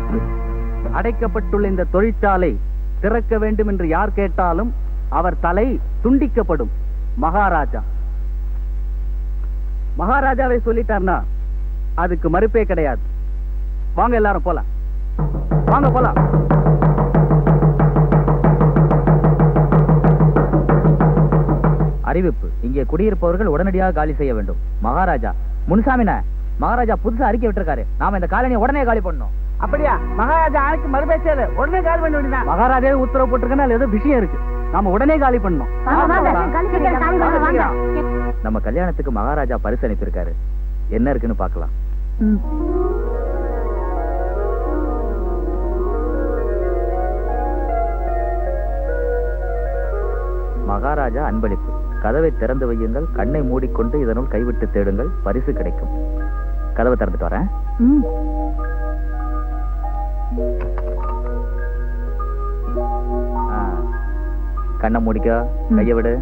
அறிவிப்பு. அடைக்கப்பட்டுள்ள இந்த தொழிற்சாலை திறக்க வேண்டும் என்று யார் கேட்டாலும் அவர் தலை துண்டிக்கப்படும். மகாராஜா மகாராஜாவை சொல்லிட்டார்னா அதுக்கு மறுப்பே கிடையாது. வாங்க எல்லாரும் போலாம். வாங்க போலாம். அறிவிப்பு. இங்கே குடியிருப்பவர்கள் உடனடியாக காலி செய்ய வேண்டும். மகாராஜா முனுசாமின மகாராஜா புதுசா அறிக்கை விட்டிருக்காரு. நாம இந்த காலனியை உடனே காலி பண்ணணும். அப்படியா? மகாராஜா ஆணைக்கு மறுபேச்சாரு. உடனே காலி பண்ண வேண்டியதான். மகாராஜாவே உத்தரவு போட்டிருக்கா ஏதோ விஷயம் இருக்கு. நாம உடனே காலி பண்ணணும். நம்ம கல்யாணத்துக்கு மகாராஜா பரிசு அனுப்பியிருக்காரு. என்ன இருக்குன்னு பாக்கலாம். மகாராஜா அன்பளிப்பு. கதவை திறந்து வையுங்கள், கண்ணை மூடிக்கொண்டு இதனுள் கைவிட்டு தேடுங்கள், பரிசு கிடைக்கும். கதவை திறந்துட்டு வரேன். கண்ணை மூடிக்க, கைய விடு.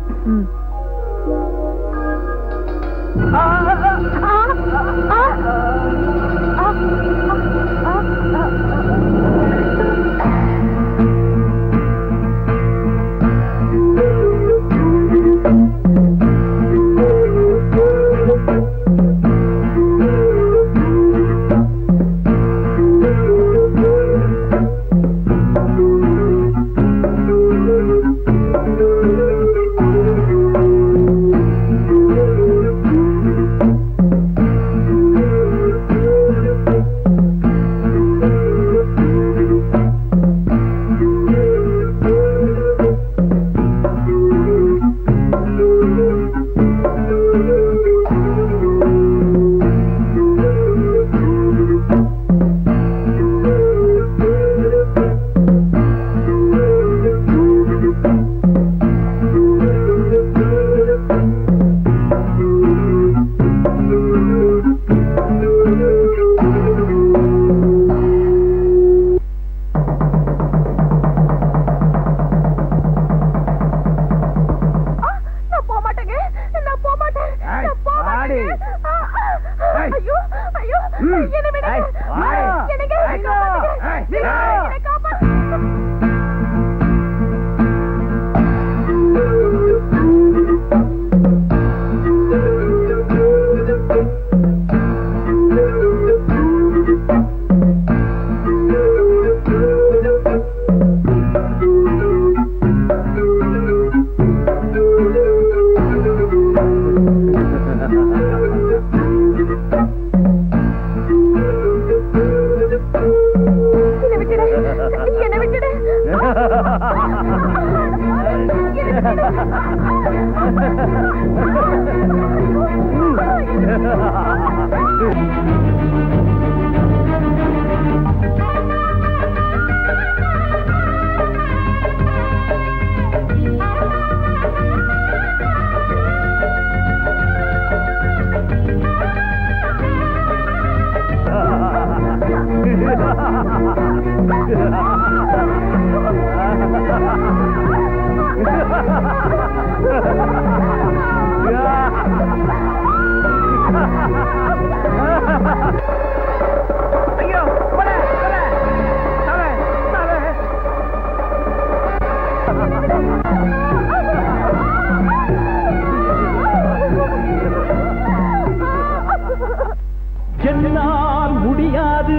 என்னால் முடியாது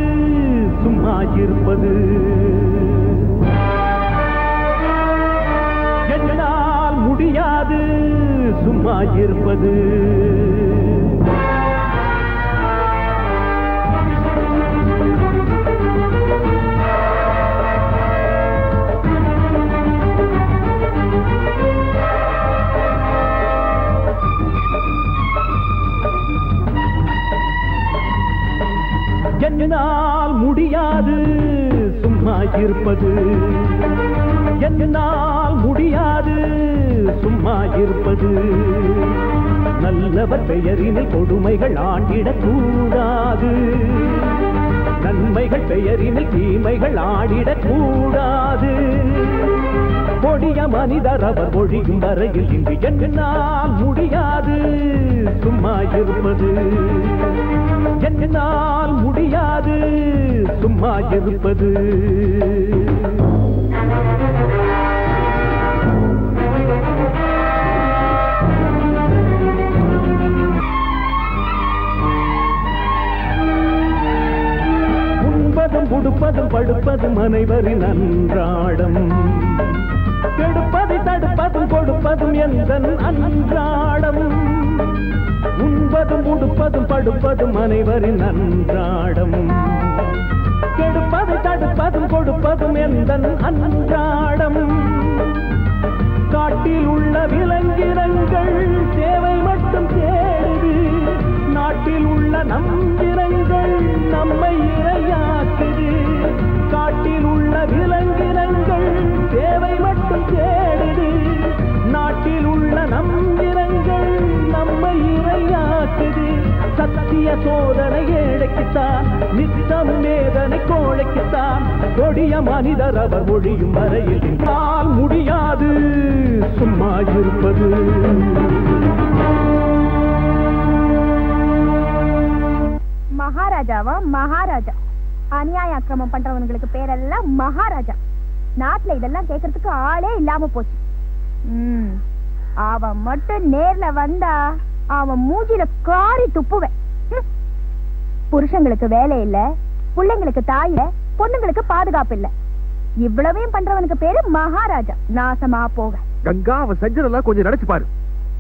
சும்மா இருப்பது, என்னால் முடியாது சும்மா இருப்பது. என்னால் முடியாது சும்மா இருப்பது, என்னால் முடியாது சும்மா இருப்பது. நல்லவர் பெயரினில் கொடுமைகள் ஆண்டிடக் கூடாது, நன்மைகள் பெயரினில் தீமைகள் ஆடிடக் கூடாது. கொடிய மனிதர் அவர் ஒழியும் வரையில் இங்கு என்னால் முடியாது சும்மா இருப்பது. என்னால் முடியாது சும்மா இருப்பது. உண்பதும் உடுப்பதும் படுப்பதும் அனைவரின் அன்றாடம். கெடுப்பதை தடுப்பதும் கொடுப்பதும் எந்தன் அன்றாடம். உண்பதும் உடுப்பதும் படுப்பதும் அனைவரின் அன்றாடம். கெடுப்பதை தடுப்பதும் கொடுப்பதும் எந்தன் அன்றாடம். காட்டில் உள்ள விலங்கினங்கள் தேவை மட்டும் தேடுது. நாட்டில் உள்ள நம்பினங்கள் நம்மை இரையாக்குது. காட்டில் உள்ள விலங்கினங்கள் தேவை மட்டும் தேடுது. நாட்டில் உள்ள நம்பினங்கள் நம்மை இரையாக்குது. சத்திய சோதனை ஏழைக்குத்தான், நித்தம் வேதனை கோழைக்குத்தான். கொடிய மனிதர் அவர் ஒழியும் வரையில் என்னால் முடியாது சும்மா இருப்பது. மகாராஜாவா மகாராஜா? அநியாய அக்கிரமம் பண்றவங்களுக்கு பேரெல்லாம் மகாராஜா. நாட்டுல இதெல்லாம் கேட்கறதுக்கு ஆளே இல்லாம போச்சு. அவன் மட்டும் நேர்ல வந்தா அவன் மூஞ்சில காரி துப்புவேன். புருஷங்களுக்கு வேலை இல்ல, பிள்ளைங்களுக்கு தாய் இல்ல, பொண்ணுங்களுக்கு பாதுகாப்பு இல்ல. இவ்வளவையும் பண்றவனுக்கு பேரு மகாராஜா. நாசமா போக. கங்கா, அவன் செஞ்சதெல்லாம் கொஞ்சம் நினைச்சு பாரு.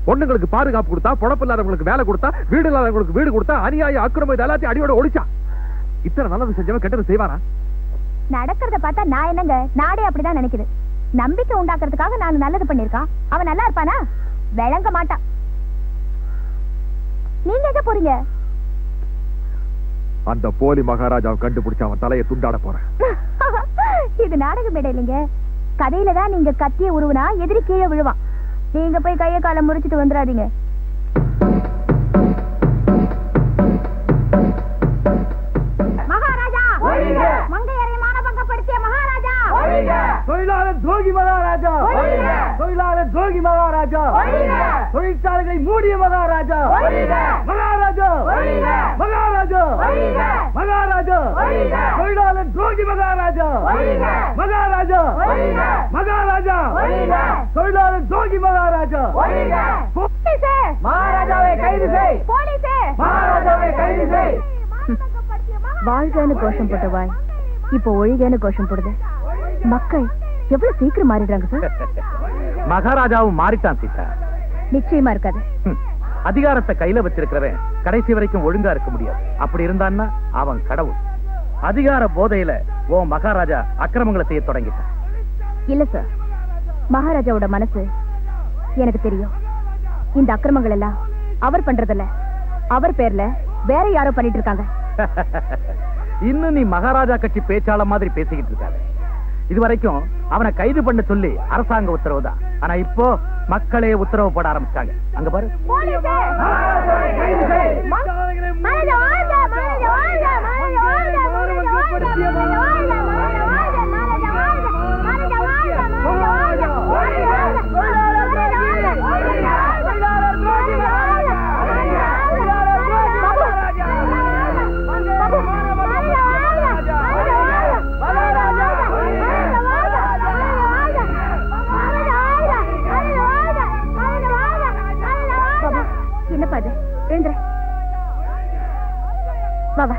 பொண்ணுங்களுக்கு பாதுகாப்பு கொடுத்தா, பொழப்பு இல்லாதவங்களுக்கு வேலை கொடுத்தா, வீடு இல்லாதவங்களுக்கு வீடு கொடுத்தா, அநியாய அக்கிரமம் எல்லாத்தையும் அடியோட ஒழிச்சா. இத்தனை நல்லது செஞ்சவன் கெட்டது செய்வானா? நடக்கிறத பார்த்தா நான் என்னங்க, நாடே அப்படிதான் நினைக்குது. நம்பிக்கை உண்டாக்குறதுக்காக நான் நல்லது பண்ணிருக்கான். அவன் நல்லா இருப்பானா? விளங்க மாட்டான். நீங்க எங்க போறீங்க? அந்த போலி மகாராஜாவை கண்டுபிடிச்சு அவன் தலையை துண்டாட போறேன். இது நாடக மேடை இல்லைங்க. கதையில தான் நீங்க கத்திய உருவனா எதிரி கீழே விழுவான். நீங்க போய் கைய காலம் முறிச்சிட்டு வந்துடாதீங்க. மகாராஜா மங்கையரை மானபங்கப்படுத்திய மகாராஜா, தொழிலாளர் துரோகி மகாராஜா, தொழிலாளர் துரோகி மகாராஜா, தொழிற்சாலைகளை மூடிய மகாராஜா, மகாராஜா, மகாராஜா, மகாராஜா, தொழிலாளர் துரோகி மகாராஜா, மகாராஜா, மகாராஜா, தொழிலாளர் துரோகி மகாராஜா. மகாராஜாவை கைது செய், மகாராஜாவை கைது செய். வாழ்கன்னு கோஷம் போட்டவாய் இப்போ ஒழிகன்னு கோஷம் போடுது. மக்கள் எவ்வளவு சீக்கிரம் மாறிடுறாங்க சார். மகாராஜாவும் மாறிட்டான் சீதா. நிச்சயமா இருக்காது. அதிகாரத்தை கையில வச்சிருக்கிறவன் கடைசி வரைக்கும் ஒழுங்கா இருக்க முடியாது. அப்படி இருந்தான்னா அவன் கடவுள். அதிகார போதையில ஓ மகாராஜா அக்கிரமங்களை செய்ய தொடங்கிட்டான். இல்ல சார், மகாராஜாவோட மனசு எனக்கு தெரியும். இந்த அக்கிரமங்கள் எல்லாம் அவர் பண்றதில்ல, அவர் பேர்ல வேற யாரோ பண்ணிட்டு இருக்காங்க. இன்னும் நீ மகாராஜா கட்சி பேச்சாளர் மாதிரி பேசிக்கிட்டு இருக்காரு. இதுவரைக்கும் அவனை கைது பண்ண சொல்லி அரசாங்க உத்தரவு தான். ஆனா இப்போ மக்களே உத்தரவு போட ஆரம்பிச்சாங்க. அங்க பாரு. என்னப்பா இது? எழுந்துரு. பாபா.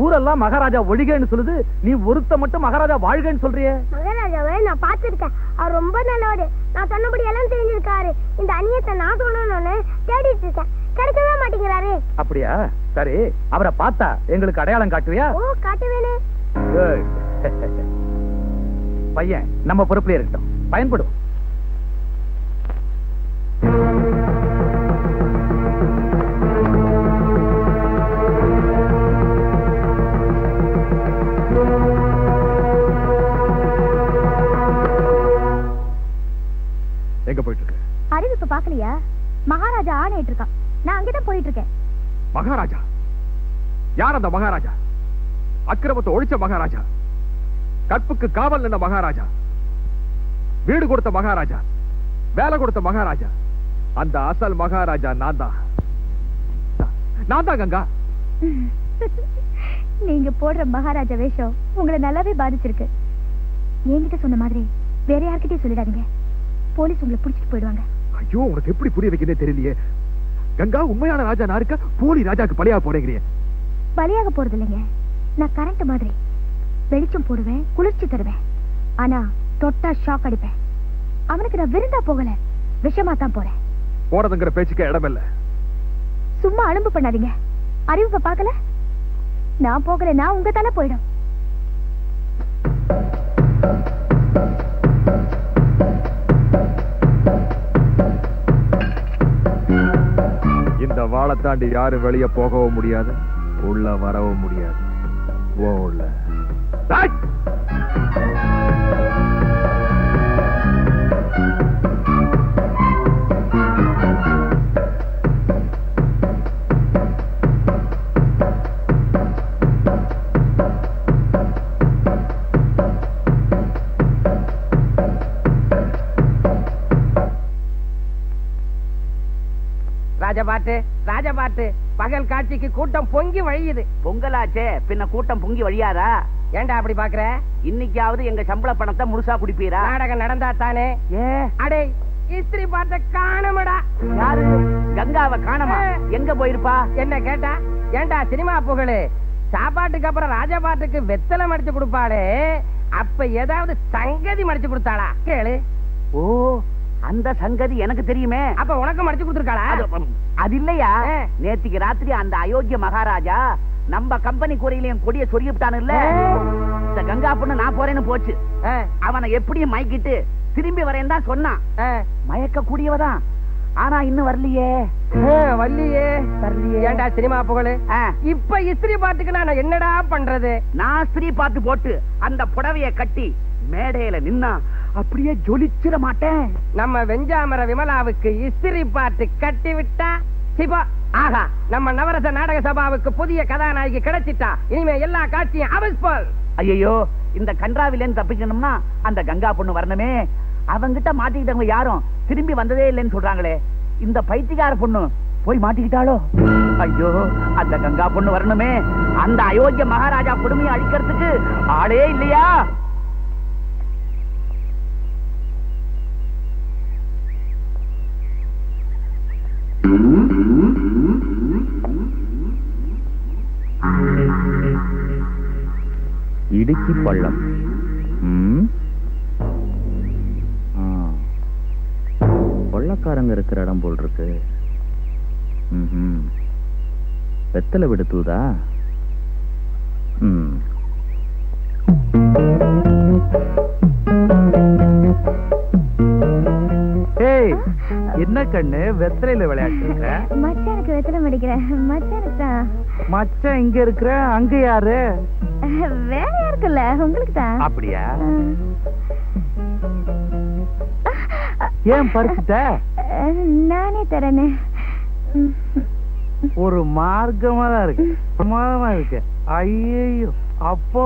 ஊரெல்லாம் மகாராஜா ஒழிகன்னு சொல்லுது, நீ ஒருத்த மட்டும் மகாராஜா வாழ்கன்னு சொல்றியே. மகாராஜாவை நான் பாத்துருக்கேன். அவர் ரொம்ப நல்லவரு. நான் சொன்னபடி எல்லாம் தெரிஞ்சிருக்காரு. இந்த அநியத்தை நான் சொல்லணும்னு தேடிட்டு இருக்கேன். கிடைக்கவே மாட்டேங்கிறாரு. அப்படியா? சரி, அவரை பார்த்தா எங்களுக்கு அடையாளம் காட்டுவியா? ஓ, காட்டுவேனே. பையன் நம்ம பொறுப்புல இருக்கட்டும், பயன்படும். எங்க போயிட்டு இருக்க? அறிவிப்பு பாக்கலையா? மகாராஜா ஆணையிட்டு இருக்கான். நான் அங்கதான் போயிட்டு இருக்கேன். மகாராஜா? யார் அந்த மகாராஜா? அக்கிரமத்தை ஒழிச்ச மகாராஜா, கற்புக்கு காவல் நின்ன மகாராஜா, வீடு கொடுத்த மகாராஜா, வேலை கொடுத்த மகாராஜா, அந்த அசல் மகாராஜா நான் தான். கங்கா. நீங்க போடுற மகாராஜா வேஷம் உங்களை நல்லாவே பாதிச்சிருக்கு. என்கிட்ட சொன்ன மாதிரி வேற யார்கிட்டயும் சொல்லிடாதீங்க. போலீஸ் உங்களை புடிச்சிட்டு போயிடுவாங்க. ஐயோ, உனக்கு எப்படி புரிய வைக்கிறதே தெரியலையே. கங்கா, உண்மையான ராஜா நான் இருக்க, போலி ராஜாக்கு பலியாக போறேங்கிறியே. பலியாக போறது இல்லைங்க. நான் கரண்ட் மாதிரி வெளிச்சம் போடுவேன், குளிர்ச்சி தருவேன். ஆனா தொட்டா ஷாக் அடிப்பேன். அவனுக்கு நான் விருந்தா போகல, விஷமா தான் போறேன். போறதுங்கிற பேச்சுக்க இடமில்ல. சும்மா அலும்பு பண்ணாதீங்க. அறிவிப்ப பார்க்கல, நான் போகல, நான் உங்க தலை போயிடும். இந்த வாழை தாண்டி யாரும் வெளியே போகவும் முடியாது, உள்ள வரவும் முடியாது. உள்ள ராஜபாட்டு, ராஜபாட்டு, பகல் காட்சிக்கு கூட்டம் பொங்கி வழியுது. பொங்கலாச்சே, பின்ன கூட்டம் பொங்கி வழியாதா? ஏன்டா அப்படி பாக்குற? இன்னைக்காவது எங்க சம்பள பணத்தை முழுசா குடிப்பீரா? நாடகம் நடந்தா தானே. அடே, இஸ்திரி பாட்ட காணமடா. யாரு? கங்காவை காணமா? எங்க போயிருப்பா? என்ன கேட்டா? ஏன்டா சினிமா புகழு சாப்பாட்டுக்கு அப்புறம் ராஜபாட்டுக்கு வெத்தலை மடிச்சு கொடுப்பாளே, அப்ப ஏதாவது சங்கதி மடிச்சு கொடுத்தாளா கேளு. ஓ, அந்த சங்கதி எனக்கு தெரியுமே. அப்ப உனக்கு மடிச்சு கொடுத்துருக்காளா? அது இல்லையா, நேத்திக்கு ராத்திரி அந்த அயோக்கிய மகாராஜா நம்ம கம்பெனி கூரையில கொடிய சொருகிட்டானு இல்ல, இந்த கங்கா பொண்ணு நான் போறேன்னு போச்சு. அவனை எப்படியும் மயக்கிட்டு திரும்பி வரேன்னு தான் சொன்னான். மயக்க கூடியவதான், ஆனா இன்னும் வரலையே. வரலையே. ஏன்டா சினிமா புகழு, இப்ப இஸ்திரி பாட்டுக்கு நான் என்னடா பண்றது? நான் ஸ்திரீ பாட்டு போட்டு அந்த புடவைய கட்டி மேடையில நின்னா அப்படியே ஜொலிச்சிட மாட்டேன். நம்ம வெஞ்சாமர விமலாவுக்கு இஸ்திரி பாட்டு கட்டி விட்டா சிவா, ஆகா, நம்ம நவரச நாடக சபாவுக்கு புதிய கதாநாயகி கிடைச்சிட்டா. இனிமே எல்லா காட்சியும் அவஸ்பல். ஐயோ, இந்த கன்றாவிலேன்னு தப்பிக்கணும்னா அந்த கங்கா பொண்ணு வரணுமே. அவங்கிட்ட மாட்டிக்கிட்டவங்க யாரும் திரும்பி வந்ததே இல்லைன்னு சொல்றாங்களே, இந்த பைத்தியக்கார பொண்ணு போய் மாட்டிக்கிட்டாளோ? ஐயோ, அந்த கங்கா பொண்ணு வரணுமே. அந்த அயோக்கிய மகாராஜா கொடுமையை அழிக்கிறதுக்கு ஆளே இல்லையா? இடுக்கி பள்ளம். கொள்ளக்காரங்க இருக்கிற இடம் போல் இருக்கு. வெத்தலை விடுத்துதா? ஏய், என்ன கண்ணு வெத்தலையில விளையாட்டு? மச்சானுக்கு வெத்தலை மடிக்கிறேன். மச்சானுக்கு தான். மச்சான் இங்க இருக்கிற, அங்க யாரு? வேற யாருக்குல்ல, உங்களுக்கு தான். அப்படியா? ஏன் பறிச்சுட்ட? நானே தரேன்னு. ஒரு மார்க்கமா தான் இருக்கு, பிரமாதமா இருக்கு. ஐயோ, அப்போ